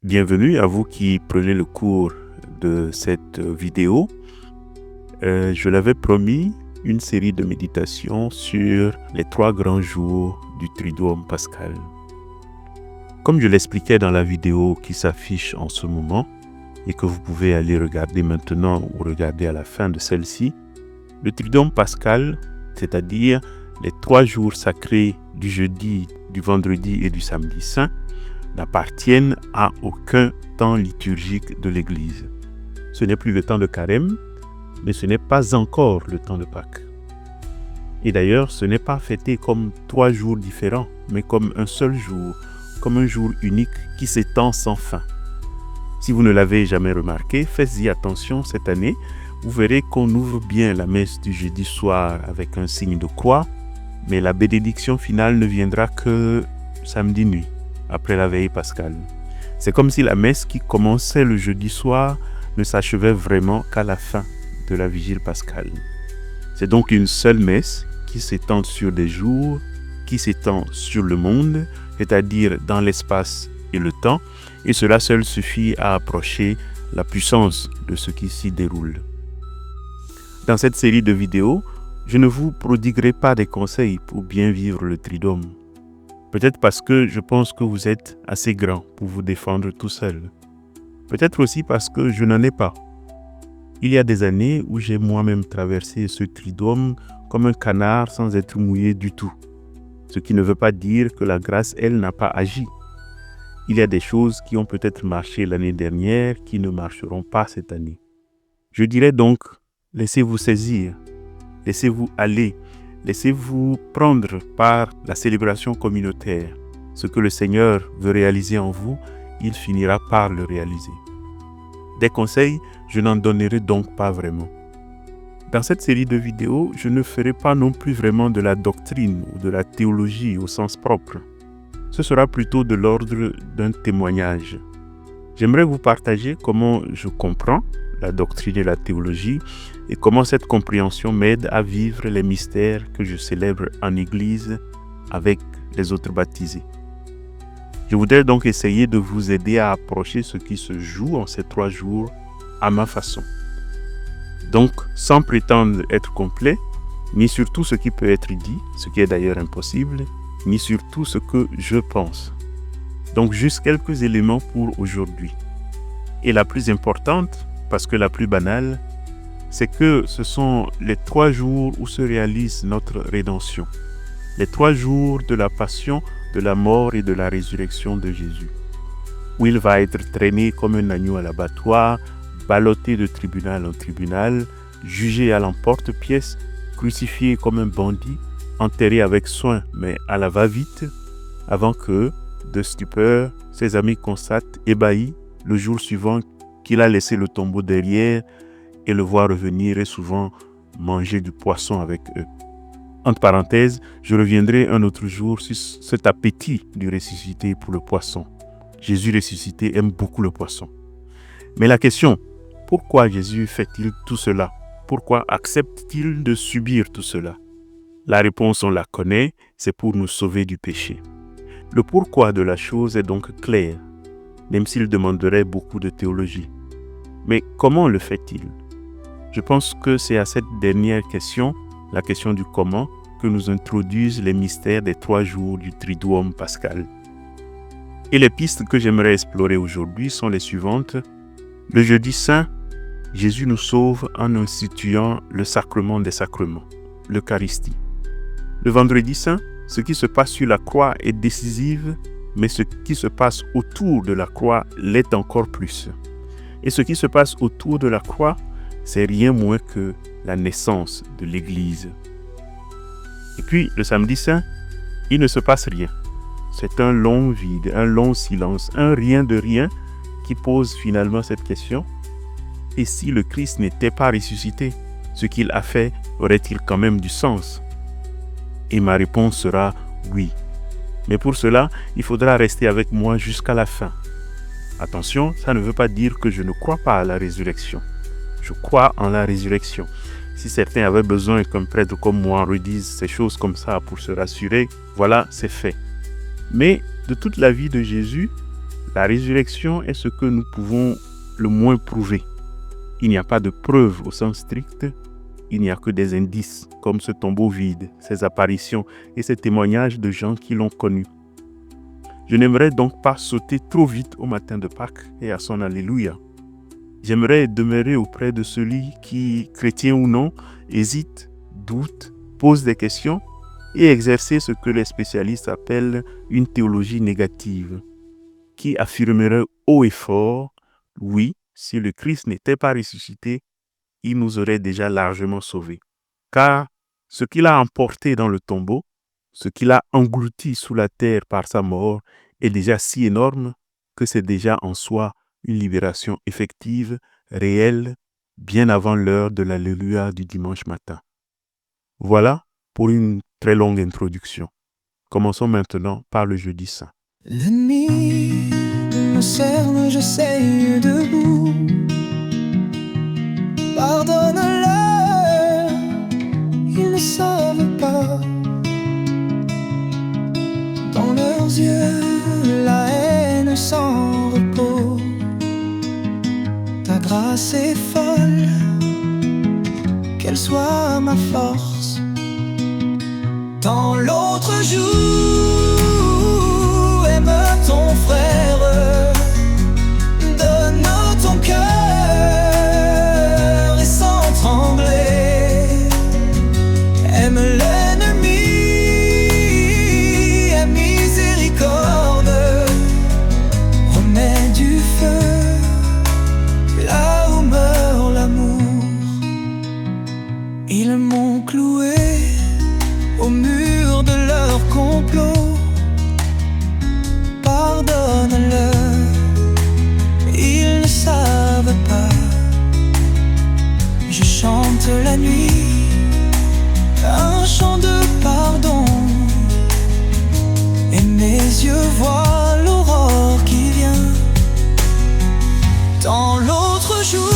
Bienvenue à vous qui prenez le cours de cette vidéo. Je l'avais promis, une série de méditations sur les 3 grands jours du Triduum pascal. Comme je l'expliquais dans la vidéo qui s'affiche en ce moment et que vous pouvez aller regarder maintenant ou regarder à la fin de celle-ci, le Triduum pascal, c'est-à-dire les 3 jours sacrés du jeudi, du vendredi et du samedi saint, n'appartiennent à aucun temps liturgique de l'Église. Ce n'est plus le temps de Carême, mais ce n'est pas encore le temps de Pâques. Et d'ailleurs, ce n'est pas fêté comme 3 jours différents, mais comme un seul jour, comme un jour unique qui s'étend sans fin. Si vous ne l'avez jamais remarqué, faites-y attention cette année. Vous verrez qu'on ouvre bien la messe du jeudi soir avec un signe de croix, mais la bénédiction finale ne viendra que samedi nuit, après la veille pascale. C'est comme si la messe qui commençait le jeudi soir ne s'achevait vraiment qu'à la fin de la vigile pascale. C'est donc une seule messe qui s'étend sur des jours, qui s'étend sur le monde, c'est-à-dire dans l'espace et le temps, et cela seul suffit à approcher la puissance de ce qui s'y déroule. Dans cette série de vidéos, je ne vous prodiguerai pas des conseils pour bien vivre le Triduum. Peut-être parce que je pense que vous êtes assez grand pour vous défendre tout seul. Peut-être aussi parce que je n'en ai pas. Il y a des années où j'ai moi-même traversé ce Triduum comme un canard sans être mouillé du tout. Ce qui ne veut pas dire que la grâce, elle, n'a pas agi. Il y a des choses qui ont peut-être marché l'année dernière qui ne marcheront pas cette année. Je dirais donc, laissez-vous saisir, laissez-vous aller, laissez-vous prendre par la célébration communautaire. Ce que le Seigneur veut réaliser en vous, il finira par le réaliser. Des conseils, je n'en donnerai donc pas vraiment. Dans cette série de vidéos, je ne ferai pas non plus vraiment de la doctrine ou de la théologie au sens propre. Ce sera plutôt de l'ordre d'un témoignage. J'aimerais vous partager comment je comprends la doctrine et la théologie et comment cette compréhension m'aide à vivre les mystères que je célèbre en Église avec les autres baptisés. Je voudrais donc essayer de vous aider à approcher ce qui se joue en ces 3 jours à ma façon. Donc, sans prétendre être complet, ni sur tout ce qui peut être dit, ce qui est d'ailleurs impossible, ni sur tout ce que je pense. Donc, juste quelques éléments pour aujourd'hui. Et la plus importante, parce que la plus banale, c'est que ce sont les 3 jours où se réalise notre rédemption. Les 3 jours de la passion, de la mort et de la résurrection de Jésus. Où il va être traîné comme un agneau à l'abattoir, ballotté de tribunal en tribunal, jugé à l'emporte-pièce, crucifié comme un bandit, enterré avec soin mais à la va-vite, avant que, de stupeur, ses amis constatent, ébahis, le jour suivant qu'il a laissé le tombeau derrière et le voir revenir et souvent manger du poisson avec eux. Entre parenthèses, je reviendrai un autre jour sur cet appétit du ressuscité pour le poisson. Jésus ressuscité aime beaucoup le poisson. Mais la question, pourquoi Jésus fait-il tout cela? Pourquoi accepte-t-il de subir tout cela? La réponse, on la connaît, c'est pour nous sauver du péché. Le pourquoi de la chose est donc clair, même s'il demanderait beaucoup de théologie. Mais comment le fait-il? Je pense que c'est à cette dernière question, la question du comment, que nous introduisent les mystères des 3 jours du Triduum pascal. Et les pistes que j'aimerais explorer aujourd'hui sont les suivantes. Le jeudi saint, Jésus nous sauve en instituant le sacrement des sacrements, l'Eucharistie. Le vendredi saint, ce qui se passe sur la croix est décisif, mais ce qui se passe autour de la croix l'est encore plus. Et ce qui se passe autour de la croix, c'est rien moins que la naissance de l'Église. Et puis, le samedi saint, il ne se passe rien. C'est un long vide, un long silence, un rien de rien qui pose finalement cette question. Et si le Christ n'était pas ressuscité, ce qu'il a fait aurait-il quand même du sens? Et ma réponse sera oui. Mais pour cela, il faudra rester avec moi jusqu'à la fin. Attention, ça ne veut pas dire que je ne crois pas à la résurrection. Je crois en la résurrection. Si certains avaient besoin qu'un prêtre comme moi redise ces choses comme ça pour se rassurer, voilà, c'est fait. Mais de toute la vie de Jésus, La résurrection est ce que nous pouvons le moins prouver. Il n'y a pas de preuves au sens strict, il n'y a que des indices, comme ce tombeau vide, ces apparitions et ces témoignages de gens qui l'ont connu. Je n'aimerais donc pas sauter trop vite au matin de Pâques et à son Alléluia. J'aimerais demeurer auprès de celui qui, chrétien ou non, hésite, doute, pose des questions et exercer ce que les spécialistes appellent une théologie négative, qui affirmerait haut et fort, oui, si le Christ n'était pas ressuscité, il nous aurait déjà largement sauvés. Car ce qu'il a emporté dans le tombeau, ce qu'il a englouti sous la terre par sa mort, est déjà si énorme que c'est déjà en soi une libération effective, réelle, bien avant l'heure de l'Alléluia du dimanche matin. Voilà pour une très longue introduction. Commençons maintenant par le jeudi saint. L'ennemi me cerne, j'essaye debout. Pardonne-leur, ils ne savent pas. Dans leurs yeux, la haine sans repos. Ta grâce est folle, qu'elle soit ma force. Dans l'autre jour, aime ton frère, donne ton cœur et sans trembler. Aime l'ennemi, aie miséricorde, remets du feu là où meurt l'amour. Ils m'ont cloué au mur de leur complot. Pardonne-leur, ils ne savent pas. Je chante la nuit un chant de pardon, et mes yeux voient l'aurore qui vient. Dans l'autre jour,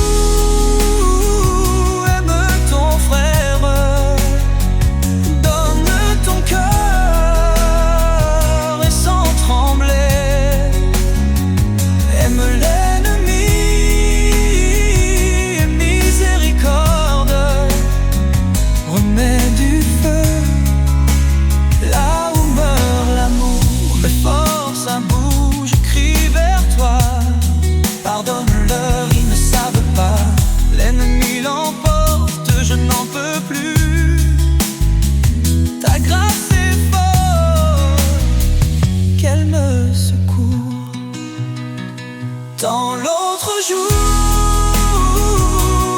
dans l'autre jour,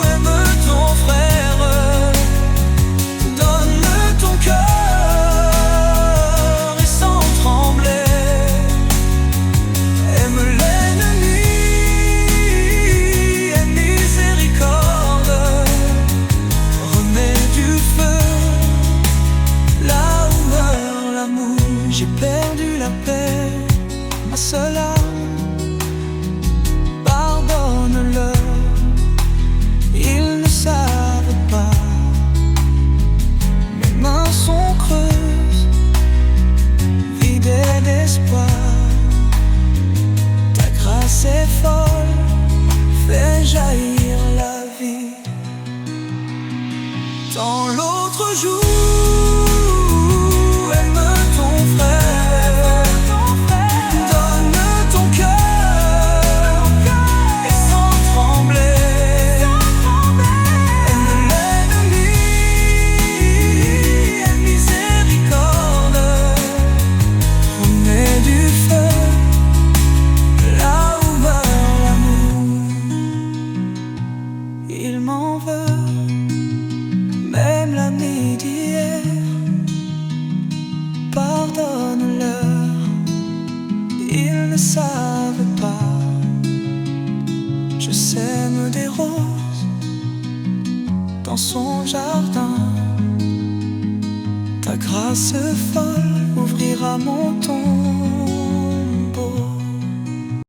aime ton frère, donne ton cœur et sans trembler. Aime l'ennemi, aie miséricorde, remets du feu là où meurt l'amour. J'ai perdu la paix, ma seule âme. Ils ne savent pas, mes mains sont creuses, vidées d'espoir. Ta grâce est folle, fais jaillir la vie. Dans l'autre jour, il m'en veut, même l'ami d'hier. Pardonne-leur, ils ne savent pas. Je sème des roses dans son jardin. Ta grâce folle ouvrira mon tombeau.